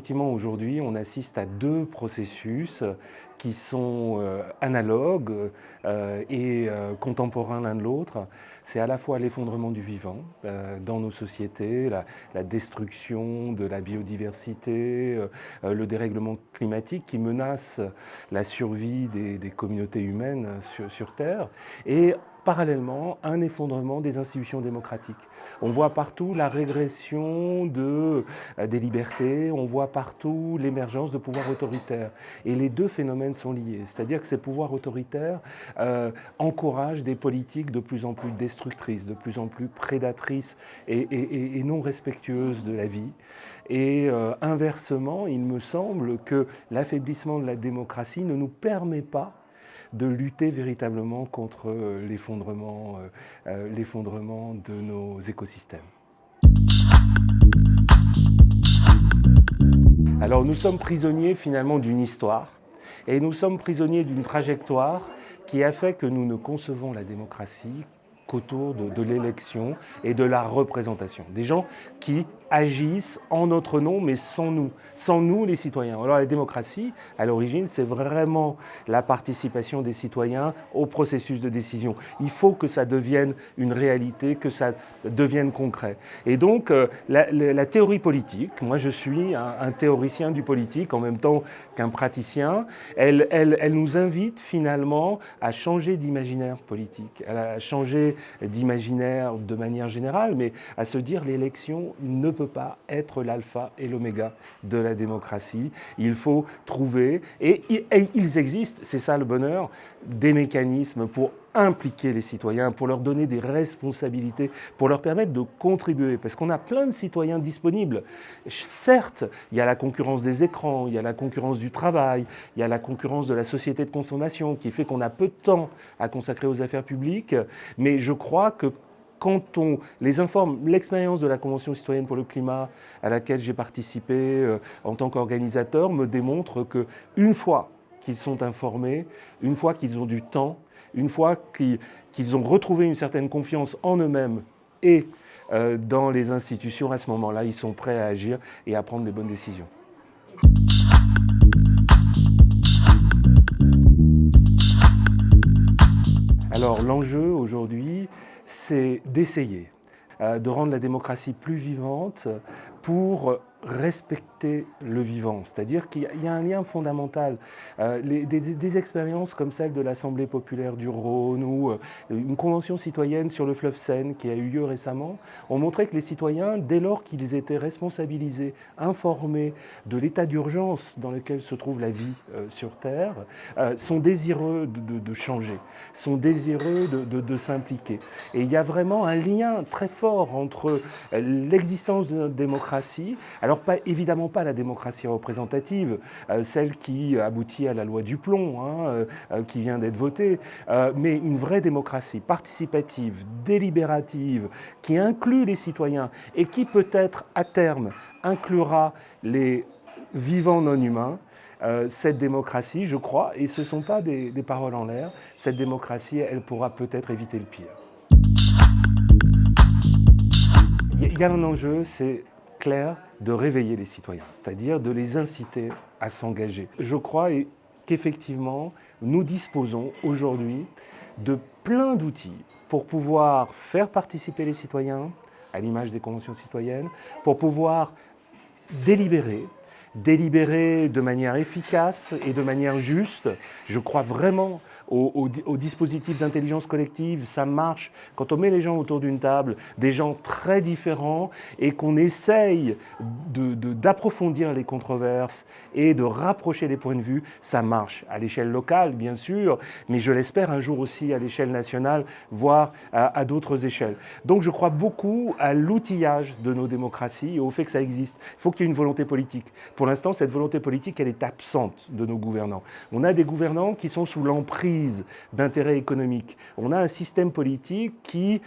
effectivement, aujourd'hui, on assiste à deux processus qui sont analogues et contemporains l'un de l'autre. C'est à la fois l'effondrement du vivant dans nos sociétés, la destruction de la biodiversité, le dérèglement climatique qui menace la survie des communautés humaines sur Terre, et parallèlement un effondrement des institutions démocratiques. On voit partout la régression des libertés, on voit partout l'émergence de pouvoirs autoritaires. Et les deux phénomènes sont liés, c'est-à-dire que ces pouvoirs autoritaires encouragent des politiques de plus en plus destructrices, de plus en plus prédatrices et non respectueuses de la vie. Et inversement, il me semble que l'affaiblissement de la démocratie ne nous permet pas de lutter véritablement contre l'effondrement de nos écosystèmes. Alors nous sommes prisonniers finalement d'une histoire, et nous sommes prisonniers d'une trajectoire qui a fait que nous ne concevons la démocratie qu'autour de l'élection et de la représentation. Des gens qui agissent en notre nom, mais sans nous les citoyens. Alors la démocratie, à l'origine, c'est vraiment la participation des citoyens au processus de décision. Il faut que ça devienne une réalité, que ça devienne concret. Et donc, la théorie politique, moi je suis un théoricien du politique en même temps qu'un praticien, elle nous invite finalement à changer d'imaginaire politique, à changer d'imaginaire de manière générale, mais à se dire l'élection ne peut pas être l'alpha et l'oméga de la démocratie. Il faut trouver, et ils existent, c'est ça le bonheur, des mécanismes pour impliquer les citoyens, pour leur donner des responsabilités, pour leur permettre de contribuer, parce qu'on a plein de citoyens disponibles. Certes, il y a la concurrence des écrans, il y a la concurrence du travail, il y a la concurrence de la société de consommation qui fait qu'on a peu de temps à consacrer aux affaires publiques, mais je crois que quand on les informe, l'expérience de la Convention citoyenne pour le climat à laquelle j'ai participé en tant qu'organisateur me démontre qu'une fois qu'ils sont informés, une fois qu'ils ont du temps, une fois qu'ils ont retrouvé une certaine confiance en eux-mêmes et dans les institutions, à ce moment-là, ils sont prêts à agir et à prendre les bonnes décisions. Alors l'enjeu aujourd'hui, c'est d'essayer de rendre la démocratie plus vivante pour respecter le vivant. C'est-à-dire qu'il y a un lien fondamental. Des expériences comme celle de l'Assemblée populaire du Rhône ou une convention citoyenne sur le fleuve Seine qui a eu lieu récemment ont montré que les citoyens, dès lors qu'ils étaient responsabilisés, informés de l'état d'urgence dans lequel se trouve la vie sur Terre, sont désireux de changer, sont désireux de s'impliquer. Et il y a vraiment un lien très fort entre l'existence de notre démocratie, alors évidemment pas la démocratie représentative, celle qui aboutit à la loi du plomb, qui vient d'être votée, mais une vraie démocratie participative, délibérative, qui inclut les citoyens et qui peut-être à terme inclura les vivants non humains. Cette démocratie, je crois, et ce ne sont pas des paroles en l'air, cette démocratie, elle pourra peut-être éviter le pire. Il y a un enjeu, c'est clair, de réveiller les citoyens, c'est-à-dire de les inciter à s'engager. Je crois qu'effectivement, nous disposons aujourd'hui de plein d'outils pour pouvoir faire participer les citoyens, à l'image des conventions citoyennes, pour pouvoir délibérer de manière efficace et de manière juste. Je crois vraiment au dispositif d'intelligence collective. Ça marche quand on met les gens autour d'une table, des gens très différents, et qu'on essaye d'approfondir les controverses et de rapprocher les points de vue. Ça marche à l'échelle locale, bien sûr, mais je l'espère un jour aussi à l'échelle nationale, voire à d'autres échelles. Donc je crois beaucoup à l'outillage de nos démocraties et au fait que ça existe. Il faut qu'il y ait une volonté politique. Pour l'instant, cette volonté politique, elle est absente de nos gouvernants. On a des gouvernants qui sont sous l'emprise d'intérêts économiques. On a un système politique qui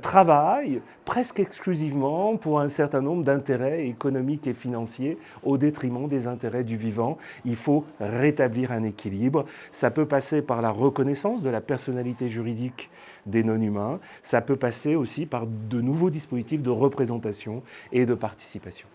travaille presque exclusivement pour un certain nombre d'intérêts économiques et financiers au détriment des intérêts du vivant. Il faut rétablir un équilibre. Ça peut passer par la reconnaissance de la personnalité juridique des non-humains. Ça peut passer aussi par de nouveaux dispositifs de représentation et de participation.